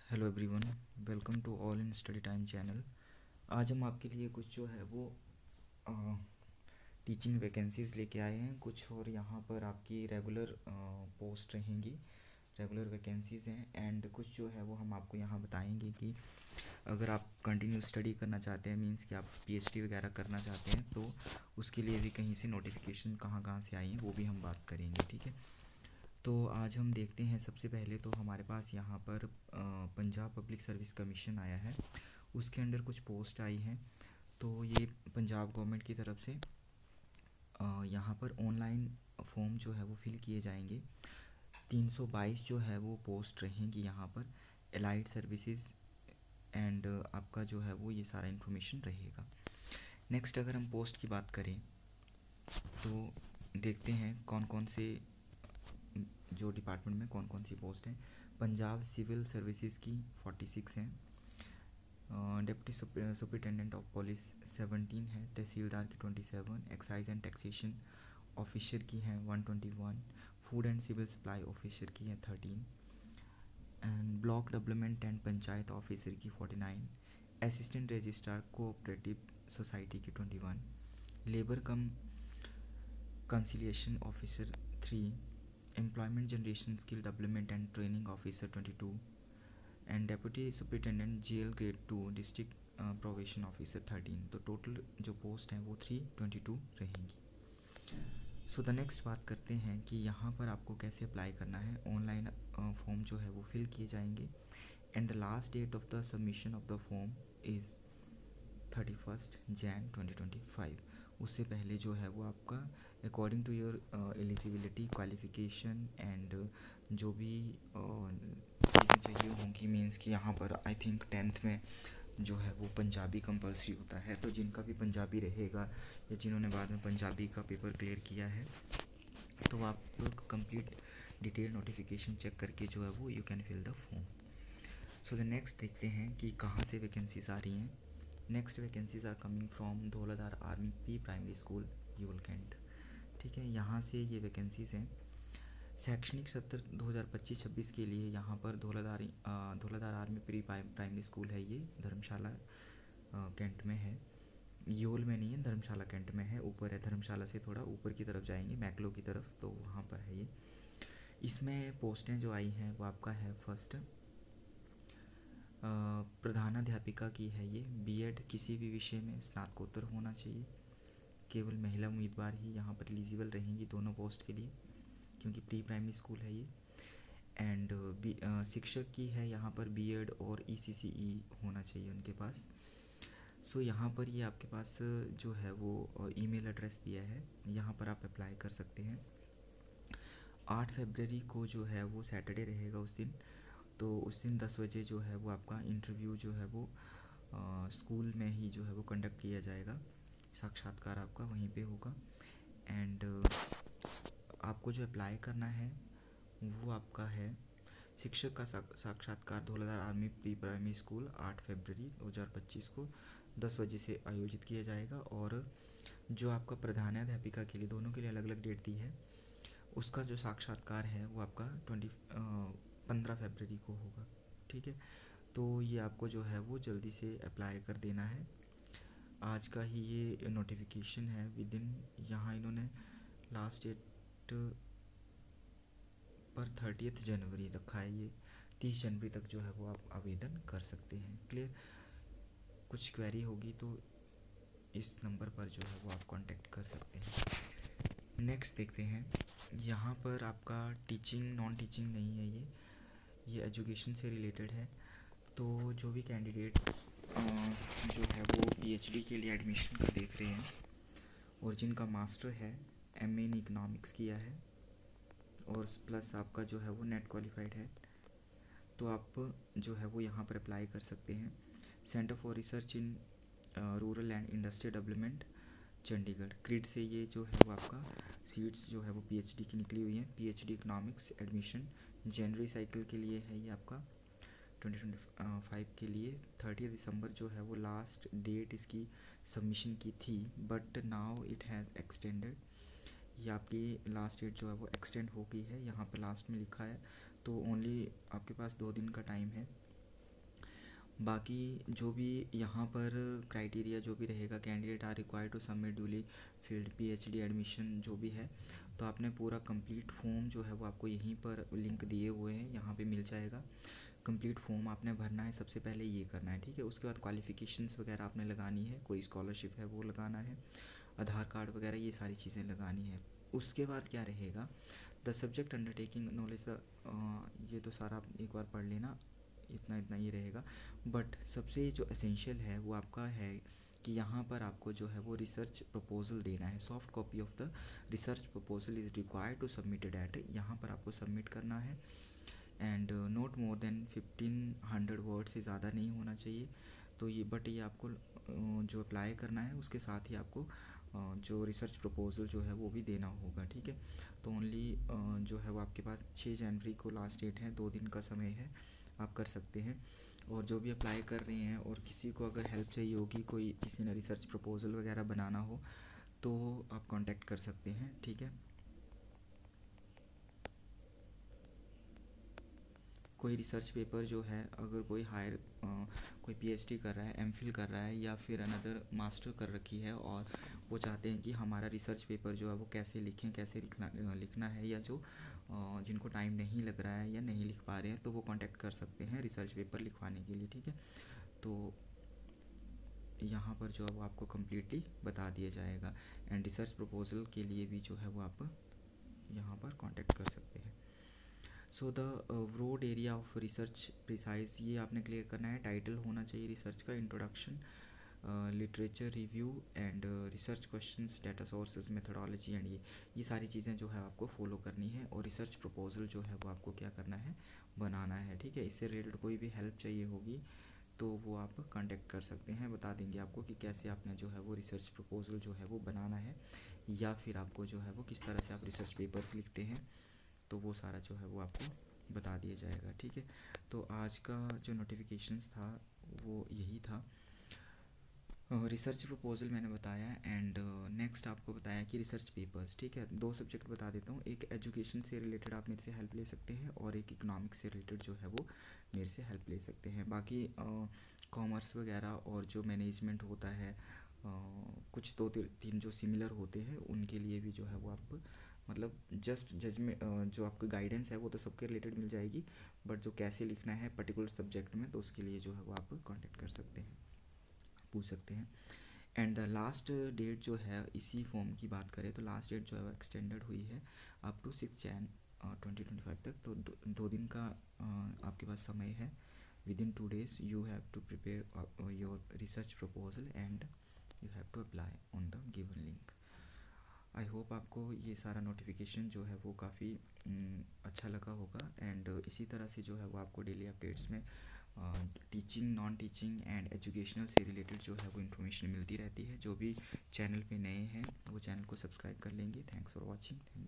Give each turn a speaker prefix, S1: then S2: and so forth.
S1: Hello everyone, welcome to all in study time channel. आज हम आपके लिए कुछ जो है वो टीचिंग वैकेंसीज़ लेके आए हैं कुछ, और यहाँ पर आपकी रेगुलर पोस्ट रहेंगी, रेगुलर वैकेंसीज़ हैं। एंड कुछ जो है वो हम आपको यहाँ बताएंगे कि अगर आप कंटिन्यू स्टडी करना चाहते हैं, मींस कि आप पीएचडी वगैरह करना चाहते हैं, तो उसके लिए भी कहीं से नोटिफिकेशन कहाँ कहाँ से आई हैं वो भी हम बात करेंगे, ठीक है। तो आज हम देखते हैं, सबसे पहले तो हमारे पास यहाँ पर पंजाब पब्लिक सर्विस कमीशन आया है, उसके अंडर कुछ पोस्ट आई हैं। तो ये पंजाब गवर्नमेंट की तरफ से यहाँ पर ऑनलाइन फॉर्म जो है वो फिल किए जाएंगे। 322 जो है वो पोस्ट रहेंगी यहाँ पर, एलाइड सर्विसेज एंड आपका जो है वो ये सारा इन्फॉर्मेशन रहेगा। नेक्स्ट अगर हम पोस्ट की बात करें तो देखते हैं कौन कौन से जो डिपार्टमेंट में कौन कौन सी पोस्ट हैं। पंजाब सिविल सर्विसेज की 46 हैं, डिप्टी सुपरिटेंडेंट ऑफ पुलिस 17 है, तहसीलदार की 27, एक्साइज एंड टैक्सेशन ऑफिसर की हैं 121, food and civil supply officer की हैं 13, and block development and panchayat officer की 49, असिस्टेंट रजिस्ट्रार कोऑपरेटिव सोसाइटी की 21, labour cum conciliation officer 3, employment generation skill development and training officer 22, and deputy superintendent jail grade 2 district probation officer 13। तो total जो post हैं वो 322 रहेंगी। सो the next बात करते हैं कि यहाँ पर आपको कैसे अप्लाई करना है। ऑनलाइन फॉर्म जो है वो फिल किए जाएंगे, and the last date of the submission of the form is 31 Jan 2025। उससे पहले जो है वो आपका according to your eligibility qualification and जो भी चीज़ें चाहिए होंगी, मीन्स कि यहाँ पर आई थिंक 10th में जो है वो पंजाबी कंपलसरी होता है, तो जिनका भी पंजाबी रहेगा या जिन्होंने बाद में पंजाबी का पेपर क्लियर किया है, तो आप कंप्लीट डिटेल नोटिफिकेशन चेक करके जो है वो you can fill the form. So the next देखते हैं कि कहाँ से वैकेंसीज आ रही हैं। Next vacancies are coming from Dhauladhar army pre primary school Yol cantt, ठीक है। यहाँ से ये वैकेंसीज हैं। शैक्षणिक सत्र 2025-26 के लिए यहाँ पर Dhauladhar army pre primary school है, ये धर्मशाला कैंट में है, योल में नहीं है, धर्मशाला कैंट में है, ऊपर है, धर्मशाला से थोड़ा ऊपर की तरफ जाएंगे मैकलो की तरफ, तो वहाँ पर है ये। इसमें पोस्टें जो आई हैं वो आपका है फर्स्ट प्रधानाध्यापिका की है, ये बीएड किसी भी विषय में स्नातकोत्तर होना चाहिए। केवल महिला उम्मीदवार ही यहाँ पर एलिजिबल रहेंगी दोनों पोस्ट के लिए, क्योंकि प्री प्राइमरी स्कूल है ये। एंड शिक्षक की है यहाँ पर बीएड और ईसीसीई होना चाहिए उनके पास। सो यहाँ पर ये आपके पास जो है वो ईमेल एड्रेस दिया है, यहाँ पर आप अप्लाई कर सकते हैं। 8 फरवरी को जो है वो सैटरडे रहेगा उस दिन, तो उस दिन 10 बजे जो है वो आपका इंटरव्यू जो है वो स्कूल में ही जो है वो कंडक्ट किया जाएगा, साक्षात्कार आपका वहीं पे होगा। एंड आपको जो अप्लाई करना है वो आपका है शिक्षक का साक्षात्कार Dhauladhar army pre primary school 8 फरवरी 2025 को 10 बजे से आयोजित किया जाएगा। और जो आपका प्रधानाध्यापिका के लिए, दोनों के लिए अलग अलग डेट दी है, उसका जो साक्षात्कार है वो आपका 15 फरवरी को होगा, ठीक है। तो ये आपको जो है वो जल्दी से अप्लाई कर देना है। आज का ही ये नोटिफिकेशन है विद इन, यहाँ इन्होंने लास्ट डेट पर 30 जनवरी रखा है, ये 30 जनवरी तक जो है वो आप आवेदन कर सकते हैं। क्लियर? कुछ क्वेरी होगी तो इस नंबर पर जो है वो आप कांटेक्ट कर सकते हैं। नेक्स्ट देखते हैं, यहाँ पर आपका टीचिंग नॉन टीचिंग नहीं है, ये एजुकेशन से रिलेटेड है। तो जो भी कैंडिडेट जो है वो पीएचडी के लिए एडमिशन का देख रहे हैं और जिनका मास्टर है, एमए इन इकोनॉमिक्स किया है और प्लस आपका जो है वो नेट क्वालिफाइड है, तो आप जो है वो यहाँ पर अप्लाई कर सकते हैं। Centre for research in rural and industrial development Chandigarh, creed से ये जो है वो आपका सीट्स जो है वो पीएचडी की निकली हुई हैं। पीएचडी इकोनॉमिक्स एडमिशन जनवरी साइकिल के लिए है ये आपका 2025 के लिए। 30 दिसंबर जो है वो लास्ट डेट इसकी सबमिशन की थी, but now it has extended. ये आपकी लास्ट डेट जो है वो एक्सटेंड हो गई है, यहाँ पे लास्ट में लिखा है, तो ओनली आपके पास 2 दिन का टाइम है बाकी जो भी यहाँ पर क्राइटेरिया जो भी रहेगा, candidate are required to submit duly filled PhD admission जो भी है, तो आपने पूरा कंप्लीट फॉर्म जो है वो आपको यहीं पर लिंक दिए हुए हैं, यहाँ पे मिल जाएगा। कंप्लीट फॉर्म आपने भरना है, सबसे पहले ये करना है, ठीक है। उसके बाद क्वालिफ़िकेशंस वगैरह आपने लगानी है, कोई स्कॉलरशिप है वो लगाना है, आधार कार्ड वगैरह ये सारी चीज़ें लगानी है। उसके बाद क्या रहेगा, द सब्जेक्ट अंडरटेकिंग नॉलेज ये तो सारा आप एक बार पढ़ लेना, इतना इतना ही रहेगा। बट सबसे जो एसेंशियल है वो आपका है कि यहाँ पर आपको जो है वो रिसर्च प्रपोजल देना है। Soft copy of the research proposal is required to submitted at, यहाँ पर आपको सबमिट करना है। And not more than 1500 word से ज़्यादा नहीं होना चाहिए। तो ये बट ये आपको जो अप्लाई करना है उसके साथ ही आपको जो रिसर्च प्रपोजल जो है वो भी देना होगा, ठीक है। तो ओनली जो है वो आपके पास 6 जनवरी को लास्ट डेट है, 2 दिन का समय है, आप कर सकते हैं। और जो भी अप्लाई कर रहे हैं और किसी को अगर हेल्प चाहिए होगी, कोई किसी ने रिसर्च प्रपोजल वगैरह बनाना हो तो आप कांटेक्ट कर सकते हैं, ठीक है। कोई रिसर्च पेपर जो है, अगर कोई कोई पीएचडी कर रहा है, एमफिल कर रहा है या फिर अनदर मास्टर कर रखी है और वो चाहते हैं कि हमारा रिसर्च पेपर जो है वो कैसे लिखें, कैसे लिखना है, या जो जिनको टाइम नहीं लग रहा है या नहीं लिख पा रहे हैं, तो वो कांटेक्ट कर सकते हैं रिसर्च पेपर लिखवाने के लिए, ठीक है। तो यहाँ पर जो है वो आपको कम्प्लीटली बता दिया जाएगा। एंड रिसर्च प्रपोजल के लिए भी जो है वो आप यहाँ पर कांटेक्ट कर सकते हैं। So the broad area of research precise ये आपने क्लियर करना है। टाइटल होना चाहिए रिसर्च का, introduction, literature review and research questions, data sources, methodology, and ये सारी चीज़ें जो है आपको फॉलो करनी है। और रिसर्च प्रपोजल जो है वो आपको क्या करना है, बनाना है, ठीक है। इससे रिलेटेड कोई भी हेल्प चाहिए होगी तो वो आप कांटेक्ट कर सकते हैं, बता देंगे आपको कि कैसे आपने जो है वो रिसर्च प्रपोजल जो है वो बनाना है, या फिर आपको जो है वो किस तरह से आप रिसर्च पेपर्स लिखते हैं, तो वो सारा जो है वो आपको बता दिया जाएगा, ठीक है। तो आज का जो नोटिफिकेशंस था वो यही था। रिसर्च प्रपोजल मैंने बताया, एंड नेक्स्ट आपको बताया कि रिसर्च पेपर्स, ठीक है। 2 सब्जेक्ट बता देता हूँ, एक एजुकेशन से रिलेटेड आप मेरे से हेल्प ले सकते हैं और एक इकोनॉमिक्स से रिलेटेड जो है वो मेरे से हेल्प ले सकते हैं। बाकी कॉमर्स वगैरह और जो मैनेजमेंट होता है, कुछ 2-3 जो सिमिलर होते हैं उनके लिए भी जो है वो आप मतलब जस्ट जजमेंट जो आपका गाइडेंस है वो तो सबके रिलेटेड मिल जाएगी, बट जो कैसे लिखना है पर्टिकुलर सब्जेक्ट में, तो उसके लिए जो है वो आप कांटेक्ट कर सकते हैं, पूछ सकते हैं। एंड द लास्ट डेट जो है, इसी फॉर्म की बात करें तो लास्ट डेट जो है वो एक्सटेंडेड हुई है अप टू 6 जैन 2025 तक। तो 2 दिन का आपके पास समय है। Within 2 days you have to prepare your research proposal and you have to apply on the given link. I hope आपको ये सारा नोटिफिकेशन जो है वो काफ़ी अच्छा लगा होगा। एंड इसी तरह से जो है वो आपको डेली अपडेट्स में teaching, non teaching and educational से रिलेटेड जो है वो इन्फॉर्मेशन मिलती रहती है। जो भी चैनल पे नए हैं वो चैनल को सब्सक्राइब कर लेंगे। Thanks for watching, thank you.